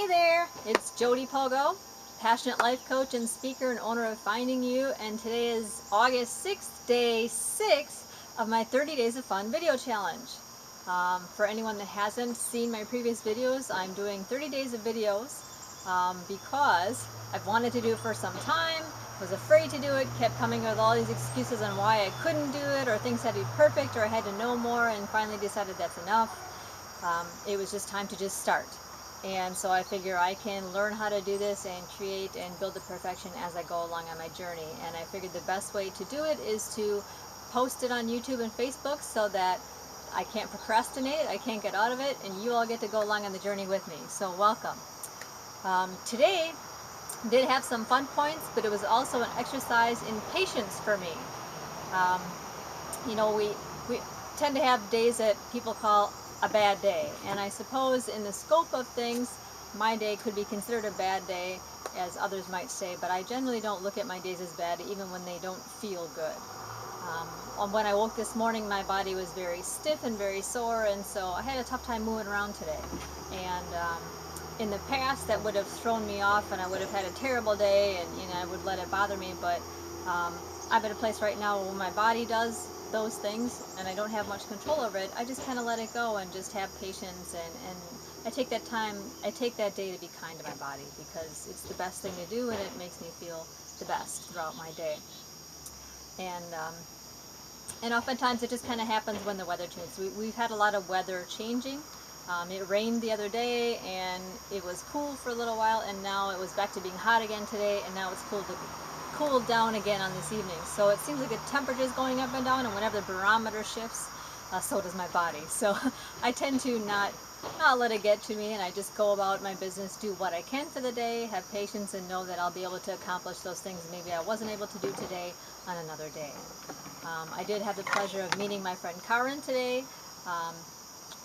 Hey there, it's JodyPogo, passionate life coach and speaker and owner of Finding You, and today is August 6th, day 6 of my 30 Days of Fun video challenge. For anyone that hasn't seen my previous videos, I'm doing 30 days of videos because I've wanted to do it for some time, was afraid to do it, kept coming with all these excuses on why I couldn't do it, or things had to be perfect, or I had to know more, and finally decided that's enough. It was just time to just start. And so I figure I can learn how to do this and create and build the perfection as I go along on my journey. And I figured the best way to do it is to post it on YouTube and Facebook so that I can't procrastinate, I can't get out of it, and you all get to go along on the journey with me. So welcome. Today did have some fun points, but it was also an exercise in patience for me. You know, we tend to have days that people call a bad day, and I suppose in the scope of things my day could be considered a bad day, as others might say, but I generally don't look at my days as bad even when they don't feel good. When I woke this morning, my body was very stiff and very sore, and so I had a tough time moving around today. And in the past that would have thrown me off and I would have had a terrible day, and I would let it bother me, but I'm at a place right now where my body does those things and I don't have much control over it. I just kind of let it go and just have patience, and I take that time, I take that day to be kind to my body, because it's the best thing to do and it makes me feel the best throughout my day. And oftentimes it just kind of happens when the weather changes. We've had a lot of weather changing. It rained the other day and it was cool for a little while, and now it was back to being hot again today, and now it's cooled down again on this evening. So it seems like the temperature is going up and down, and whenever the barometer shifts, so does my body. So I tend to not let it get to me, and I just go about my business, do what I can for the day, have patience, and know that I'll be able to accomplish those things maybe I wasn't able to do today on another day. I did have the pleasure of meeting my friend Karen today.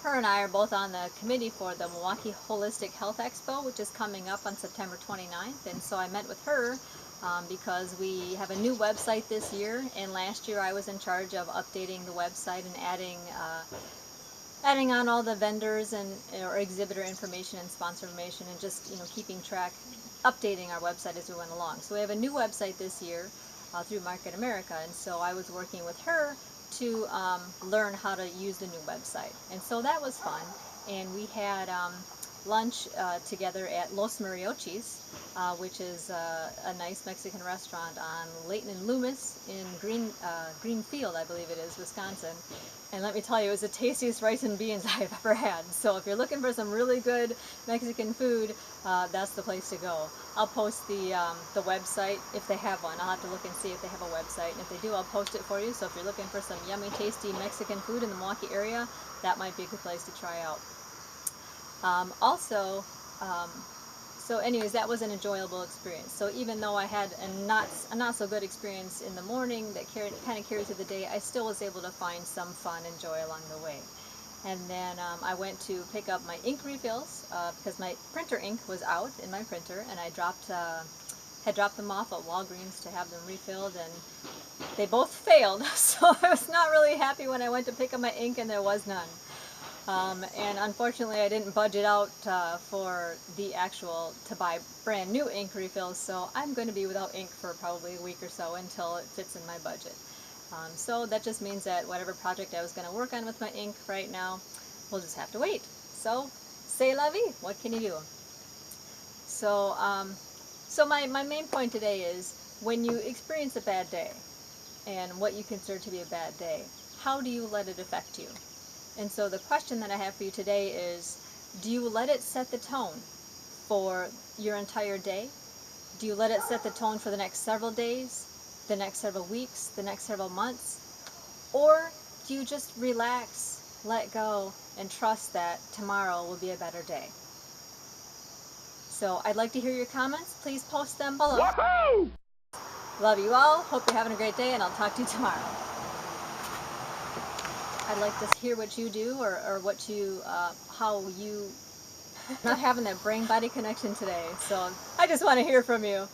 Her and I are both on the committee for the Milwaukee Holistic Health Expo, which is coming up on September 29th, and so I met with her because we have a new website this year, and last year I was in charge of updating the website and adding on all the vendors and or exhibitor information and sponsor information, and just keeping track, updating our website as we went along. So we have a new website this year through Market America, and so I was working with her to learn how to use the new website, and so that was fun. And we had lunch together at Los Mariachis, which is a nice Mexican restaurant on Layton and Loomis in Greenfield, I believe it is, Wisconsin. And let me tell you, it was the tastiest rice and beans I've ever had. So if you're looking for some really good Mexican food, that's the place to go. I'll post the website if they have one. I'll have to look and see if they have a website, and if they do, I'll post it for you. So if you're looking for some yummy, tasty Mexican food in the Milwaukee area, that might be a good place to try out. So anyways, that was an enjoyable experience. So even though I had a not so good experience in the morning that kind of carried through the day, I still was able to find some fun and joy along the way. And then I went to pick up my ink refills because my printer ink was out in my printer, and I had dropped them off at Walgreens to have them refilled, and they both failed. So I was not really happy when I went to pick up my ink and there was none. And unfortunately I didn't budget out for the to buy brand new ink refills, so I'm going to be without ink for probably a week or so until it fits in my budget. So that just means that whatever project I was going to work on with my ink right now, we'll just have to wait. So, c'est la vie. What can you do? So, my main point today is, when you experience a bad day and what you consider to be a bad day, how do you let it affect you? And so the question that I have for you today is, do you let it set the tone for your entire day? Do you let it set the tone for the next several days, the next several weeks, the next several months? Or do you just relax, let go, and trust that tomorrow will be a better day? So I'd like to hear your comments. Please post them below. Woohoo! Love you all. Hope you're having a great day, and I'll talk to you tomorrow. I'd like to hear what you do, or what you, how you, not having that brain-body connection today, so I just want to hear from you.